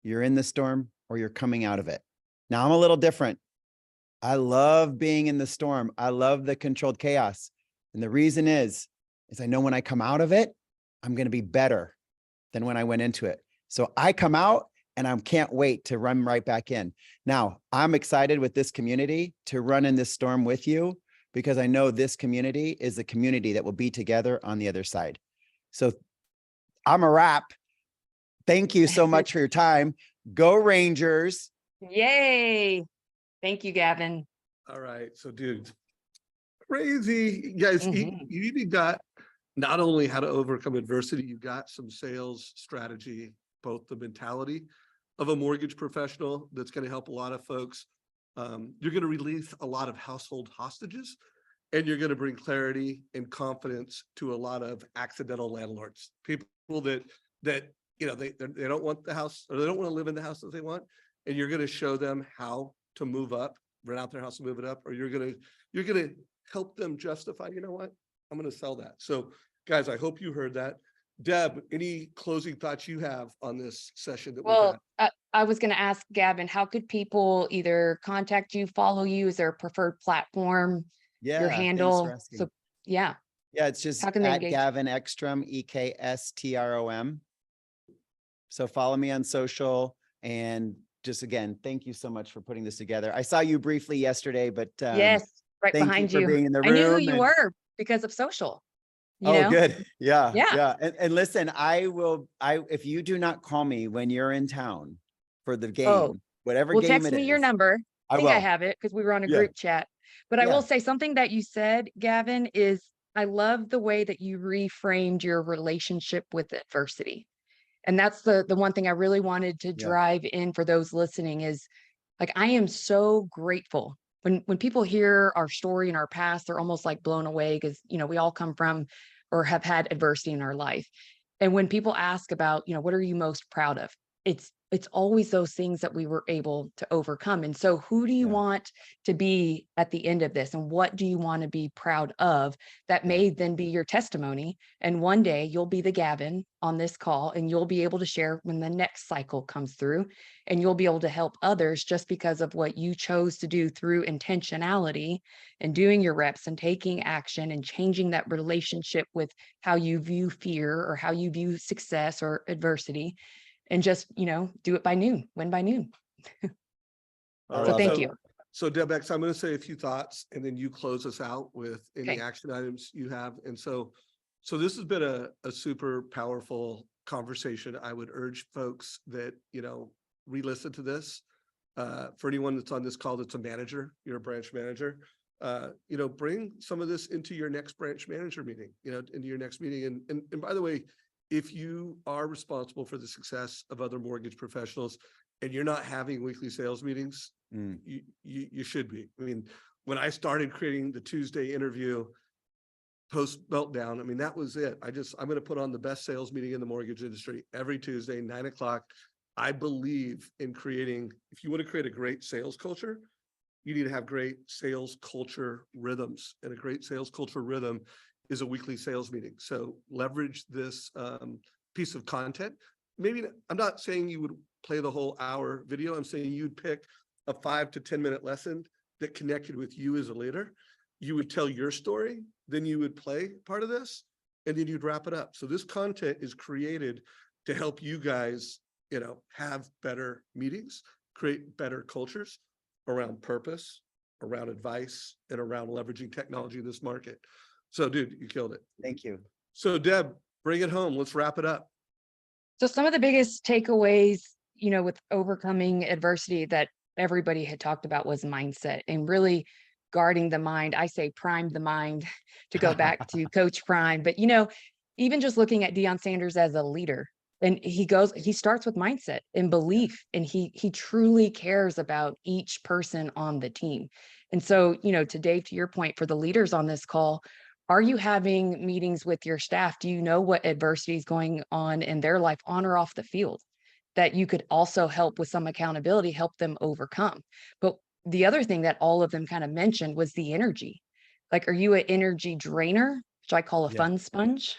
you're in the storm, or you're coming out of it. Now I'm a little different. I love being in the storm. I love the controlled chaos. And the reason is I know when I come out of it, I'm going to be better than when I went into it. So I come out and I can't wait to run right back in. Now, I'm excited with this community to run in this storm with you, because I know this community is the community that will be together on the other side. So I'm a wrap. Thank you so much for your time. Go Rangers. Yay. Thank you, Gavin. All right. So dude, crazy. You guys, you even got not only how to overcome adversity, you got some sales strategy, both the mentality of a mortgage professional that's going to help a lot of folks. You're going to release a lot of household hostages, and you're going to bring clarity and confidence to a lot of accidental landlords, people that you know, they don't want the house, or they don't want to live in the house that they want. And you're going to show them how to move up, rent out their house and move it up, or you're going to help them justify, you know what, I'm going to sell that. So guys, I hope you heard that. Deb, any closing thoughts you have on this session that we've had? Well, I was going to ask Gavin, how could people either contact you, follow you? Is there a preferred platform, Yeah. your thanks for handle? asking. So, yeah. Yeah, it's just How can they at engage? Gavin Ekstrom, Ekstrom. So follow me on social, and just again, thank you so much for putting this together. I saw you briefly yesterday, but Yes, right thank you behind for you. being in the I knew who room. you and- were because of social. You Oh, know? good. Yeah. Yeah. Yeah. And listen, if you do not call me when you're in town for the Oh, game, whatever well, game text it me your is, number. I Think I will. have it because we were on a Yeah. group chat. But I Yeah. will say something that you said, Gavin, is I love the way that you reframed your relationship with adversity. And that's the one thing I really wanted to Yeah. drive in for those listening is like, I am so grateful when people hear our story and our past, they're almost like blown away because, you know, we all come from or have had adversity in our life. And when people ask about, you know, what are you most proud of? It's always those things that we were able to overcome. And so who do you Yeah. want to be at the end of this? And what do you want to be proud of? That Yeah. may then be your testimony. And one day you'll be the Gavin on this call, and you'll be able to share when the next cycle comes through, and you'll be able to help others just because of what you chose to do through intentionality and doing your reps and taking action and changing that relationship with how you view fear or how you view success or adversity, and just, you know, do it by noon, win by noon. I So love thank it. you. So Deb X, I'm going to say a few thoughts, and then you close us out with any Okay. action items you have. And so this has been a super powerful conversation. I would urge folks that, you know, re-listen to this. For anyone that's on this call that's a manager, you're a branch manager, you know, bring some of this into your next branch manager meeting, you know, into your next meeting. And by the way, if you are responsible for the success of other mortgage professionals and you're not having weekly sales meetings, you should be. I mean, when I started creating the Tuesday interview post meltdown, I mean, that was it. I'm going to put on the best sales meeting in the mortgage industry every Tuesday, 9 o'clock. I believe in creating, if you want to create a great sales culture, you need to have great sales culture rhythms, and a great sales culture rhythm is a weekly sales meeting. So leverage this piece of content. Maybe I'm not saying you would play the whole hour video. I'm saying you'd pick a 5 to 10 minute lesson that connected with you as a leader. You would tell your story, then you would play part of this, and then you'd wrap it up. So this content is created to help you guys, you know, have better meetings, create better cultures around purpose, around advice, and around leveraging technology in this market. So dude, you killed it. Thank you. So Deb, bring it home. Let's wrap it up. So some of the biggest takeaways, you know, with overcoming adversity that everybody had talked about was mindset and really guarding the mind. I say prime the mind to go back to Coach Prime. But, you know, even just looking at Deion Sanders as a leader, and he starts with mindset and belief, and he truly cares about each person on the team. And so, you know, to Dave, to your point, for the leaders on this call, are you having meetings with your staff? Do you know what adversity is going on in their life on or off the field that you could also help with some accountability, help them overcome? But the other thing that all of them kind of mentioned was the energy. Like, are you an energy drainer, which I call a Yeah. fun sponge?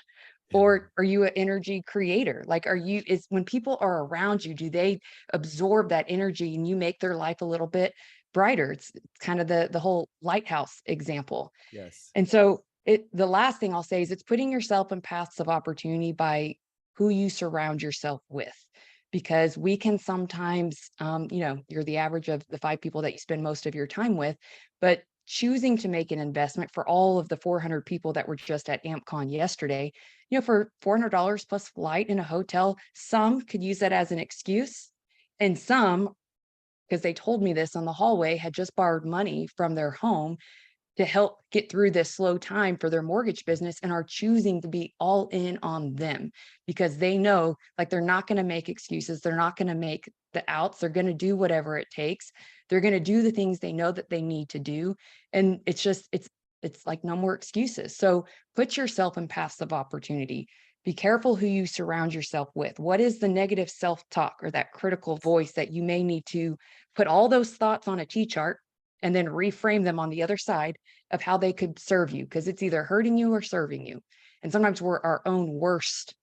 Or are you an energy creator? Like, is when people are around you, do they absorb that energy and you make their life a little bit brighter? It's kind of the whole lighthouse example. Yes. And so the last thing I'll say is it's putting yourself in paths of opportunity by who you surround yourself with, because we can sometimes, you know, you're the average of the 5 people that you spend most of your time with, but choosing to make an investment for all of the 400 people that were just at AmpCon yesterday, you know, for $400 plus flight in a hotel, some could use that as an excuse, and some, because they told me this on the hallway, had just borrowed money from their home to help get through this slow time for their mortgage business and are choosing to be all in on them because they know like they're not going to make excuses. They're not going to make the outs. They're going to do whatever it takes. They're going to do the things they know that they need to do. And it's just, it's like no more excuses. So put yourself in paths of opportunity. Be careful who you surround yourself with. What is the negative self-talk or that critical voice that you may need to put all those thoughts on a T-chart and then reframe them on the other side of how they could serve you? Because it's either hurting you or serving you. And sometimes we're our own worst,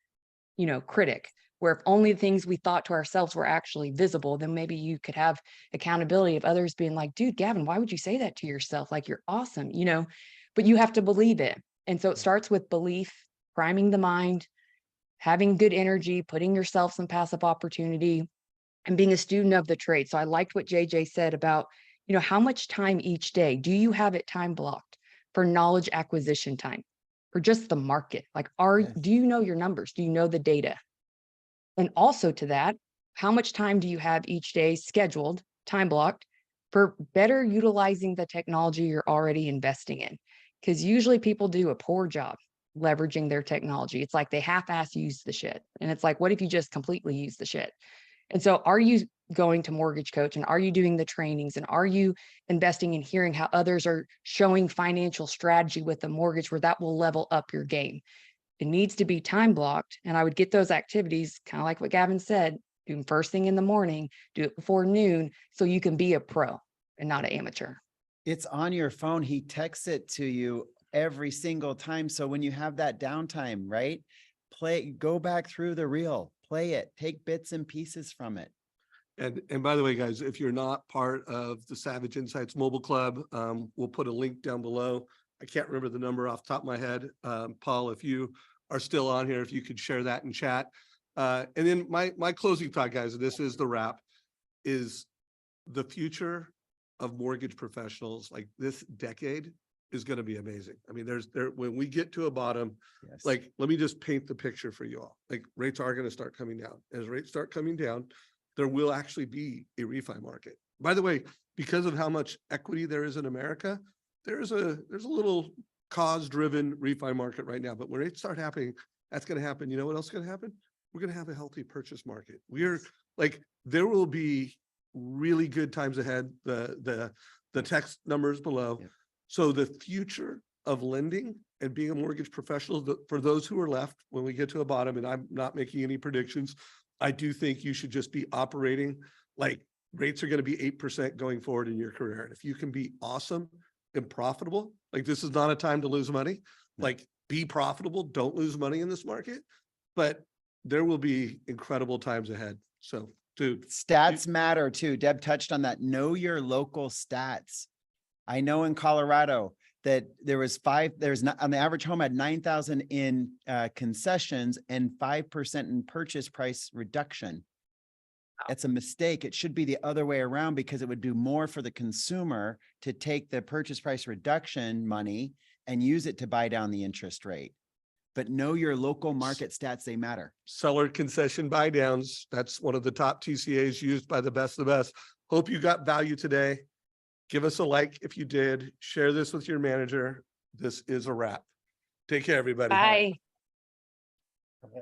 critic, where if only the things we thought to ourselves were actually visible, then maybe you could have accountability of others being like, dude, Gavin, why would you say that to yourself? Like, you're awesome, but you have to believe it. And so it starts with belief, priming the mind, having good energy, putting yourself some passive opportunity, and being a student of the trade. So I liked what JJ said about, how much time each day do you have it time blocked for knowledge acquisition time, for just the market? Like, do you know your numbers? Do you know the data? And also to that, how much time do you have each day scheduled, time blocked, for better utilizing the technology you're already investing in? Because usually people do a poor job leveraging their technology. It's like they half-ass use the shit. And it's like, what if you just completely use the shit? And so are you going to MortgageCoach, and are you doing the trainings, and are you investing in hearing how others are showing financial strategy with the mortgage where that will level up your game? It needs to be time blocked. And I would get those activities, kind of like what Gavin said, do them first thing in the morning, do it before noon, so you can be a pro and not an amateur. It's on your phone. He texts it to you every single time. So when you have that downtime, right? Go back through the reel, play it, take bits and pieces from it. And by the way, guys, if you're not part of the Savage Insights Mobile Club, we'll put a link down below. I can't remember the number off the top of my head. Paul, if you are still on here, if you could share that in chat. And then my closing thought, guys, and this is the wrap, is the future of mortgage professionals, like this decade, is going to be amazing. I mean, when we get to a bottom, Yes. like, let me just paint the picture for you all. Like, rates are going to start coming down. As rates start coming down, there will actually be a refi market. By the way, because of how much equity there is in America, there's a little cause-driven refi market right now. But when rates start happening, that's going to happen. You know what else is going to happen? We're going to have a healthy purchase market. There will be really good times ahead. The text numbers below. Yeah. So the future of lending and being a mortgage professional, for those who are left when we get to a bottom, and I'm not making any predictions, I do think you should just be operating like rates are going to be 8% going forward in your career. And if you can be awesome and profitable, like, this is not a time to lose money. Like, be profitable, don't lose money in this market, but there will be incredible times ahead. So, dude. Stats matter too. Deb touched on that. Know your local stats. I know in Colorado that there's not, on the average home had 9,000 in concessions and 5% in purchase price reduction. It's a mistake. It should be the other way around, because it would do more for the consumer to take the purchase price reduction money and use it to buy down the interest rate. But know your local market stats, they matter. Seller concession buy downs. That's one of the top TCAs used by the best of the best. Hope you got value today. Give us a like if you did. Share this with your manager. This is a wrap. Take care, everybody. Bye. Okay.